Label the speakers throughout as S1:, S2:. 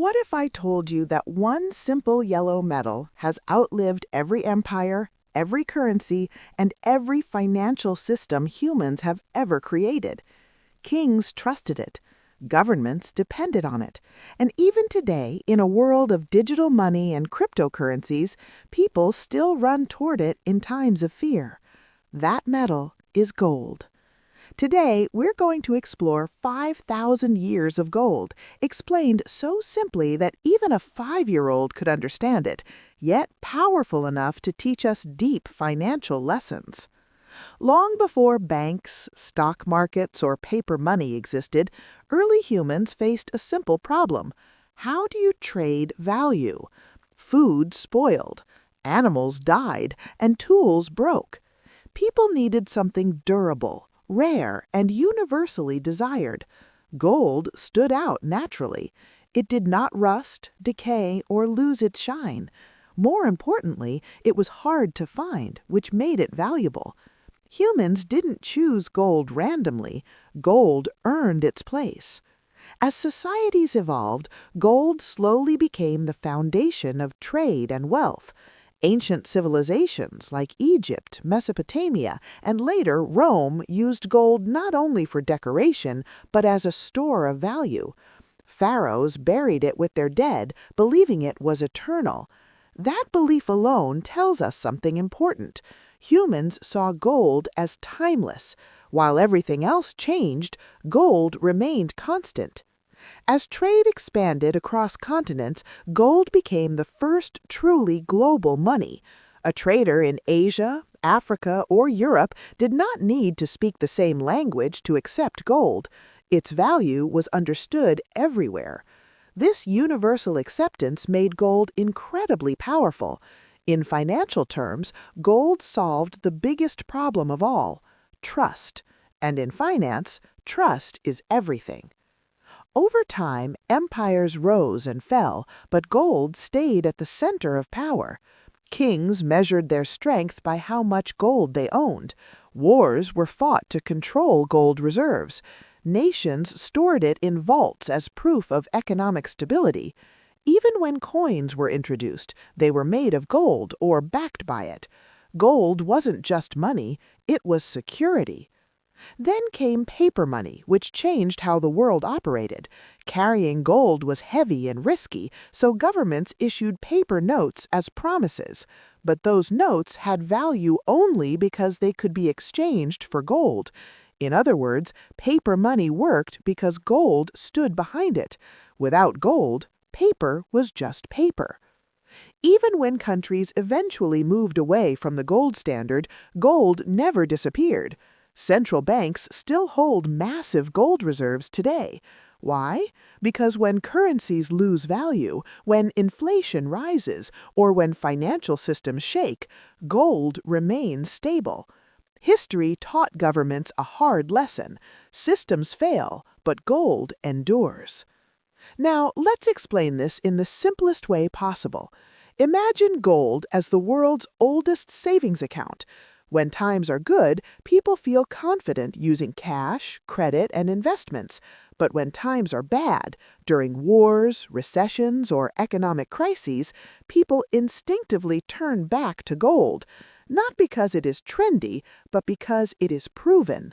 S1: What if I told you that one simple yellow metal has outlived every empire, every currency, and every financial system humans have ever created? Kings trusted it. Governments depended on it. And even today, in a world of digital money and cryptocurrencies, people still run toward it in times of fear. That metal is gold. Today, we're going to explore 5,000 years of gold, explained so simply that even a 5-year-old could understand it, yet powerful enough to teach us deep financial lessons. Long before banks, stock markets, or paper money existed, early humans faced a simple problem. How do you trade value? Food spoiled, animals died, and tools broke. People needed something durable, rare, and universally desired. Gold stood out naturally. It did not rust, decay, or lose its shine. More importantly, it was hard to find, which made it valuable. Humans didn't choose gold randomly. Gold earned its place. As societies evolved, gold slowly became the foundation of trade and wealth. Ancient civilizations like Egypt, Mesopotamia, and later Rome used gold not only for decoration, but as a store of value. Pharaohs buried it with their dead, believing it was eternal. That belief alone tells us something important. Humans saw gold as timeless. While everything else changed, gold remained constant. As trade expanded across continents, gold became the first truly global money. A trader in Asia, Africa, or Europe did not need to speak the same language to accept gold. Its value was understood everywhere. This universal acceptance made gold incredibly powerful. In financial terms, gold solved the biggest problem of all, trust. And in finance, trust is everything. Over time, empires rose and fell, but gold stayed at the center of power. Kings measured their strength by how much gold they owned. Wars were fought to control gold reserves. Nations stored it in vaults as proof of economic stability. Even when coins were introduced, they were made of gold or backed by it. Gold wasn't just money, it was security. Then came paper money, which changed how the world operated. Carrying gold was heavy and risky, so governments issued paper notes as promises. But those notes had value only because they could be exchanged for gold. In other words, paper money worked because gold stood behind it. Without gold, paper was just paper. Even when countries eventually moved away from the gold standard, gold never disappeared. Central banks still hold massive gold reserves today. Why? Because when currencies lose value, when inflation rises, or when financial systems shake, gold remains stable. History taught governments a hard lesson. Systems fail, but gold endures. Now, let's explain this in the simplest way possible. Imagine gold as the world's oldest savings account. When times are good, people feel confident using cash, credit, and investments. But when times are bad, during wars, recessions, or economic crises, people instinctively turn back to gold, not because it is trendy, but because it is proven.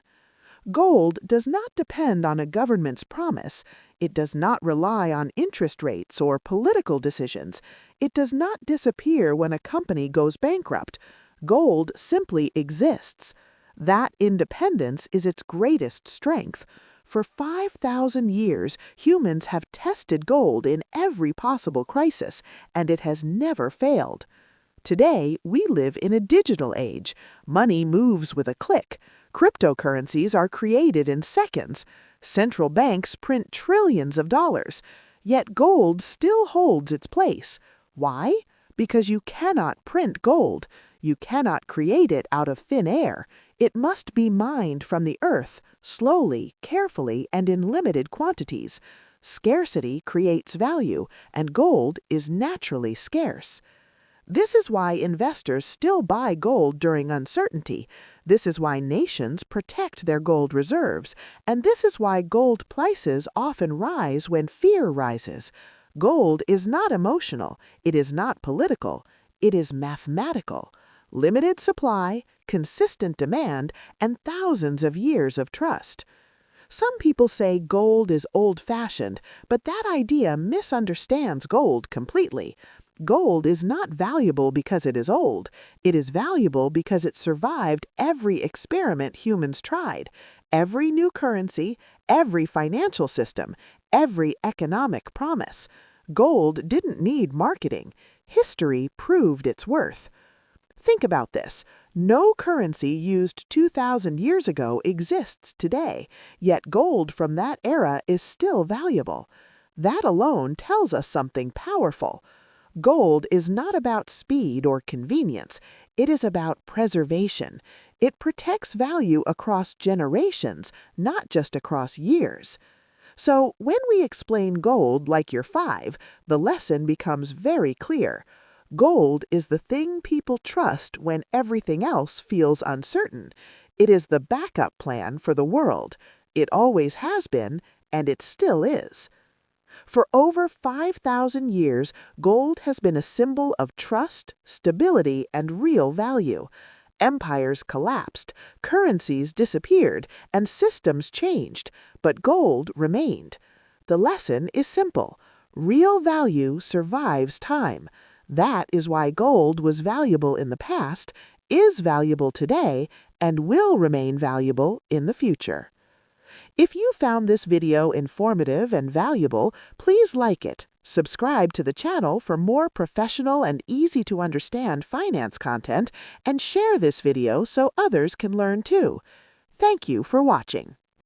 S1: Gold does not depend on a government's promise. It does not rely on interest rates or political decisions. It does not disappear when a company goes bankrupt. Gold simply exists. That independence is its greatest strength. For 5,000 years, humans have tested gold in every possible crisis, and it has never failed. Today, we live in a digital age. Money moves with a click. Cryptocurrencies are created in seconds. Central banks print trillions of dollars. Yet gold still holds its place. Why? Because you cannot print gold. You cannot create it out of thin air. It must be mined from the earth, slowly, carefully, and in limited quantities. Scarcity creates value, and gold is naturally scarce. This is why investors still buy gold during uncertainty. This is why nations protect their gold reserves. And this is why gold prices often rise when fear rises. Gold is not emotional, it is not political, it is mathematical. Limited supply, consistent demand, and thousands of years of trust. Some people say gold is old-fashioned, but that idea misunderstands gold completely. Gold is not valuable because it is old. It is valuable because it survived every experiment humans tried, every new currency, every financial system, every economic promise. Gold didn't need marketing. History proved its worth. Think about this. No currency used 2,000 years ago exists today, yet gold from that era is still valuable. That alone tells us something powerful. Gold is not about speed or convenience. It is about preservation. It protects value across generations, not just across years. So, when we explain gold like you're 5, the lesson becomes very clear. Gold is the thing people trust when everything else feels uncertain. It is the backup plan for the world. It always has been, and it still is. For over 5,000 years, gold has been a symbol of trust, stability, and real value. Empires collapsed, currencies disappeared, and systems changed, but gold remained. The lesson is simple. Real value survives time. That is why gold was valuable in the past, is valuable today, and will remain valuable in the future. If you found this video informative and valuable, please like it. Subscribe to the channel for more professional and easy-to-understand finance content, and share this video so others can learn too. Thank you for watching.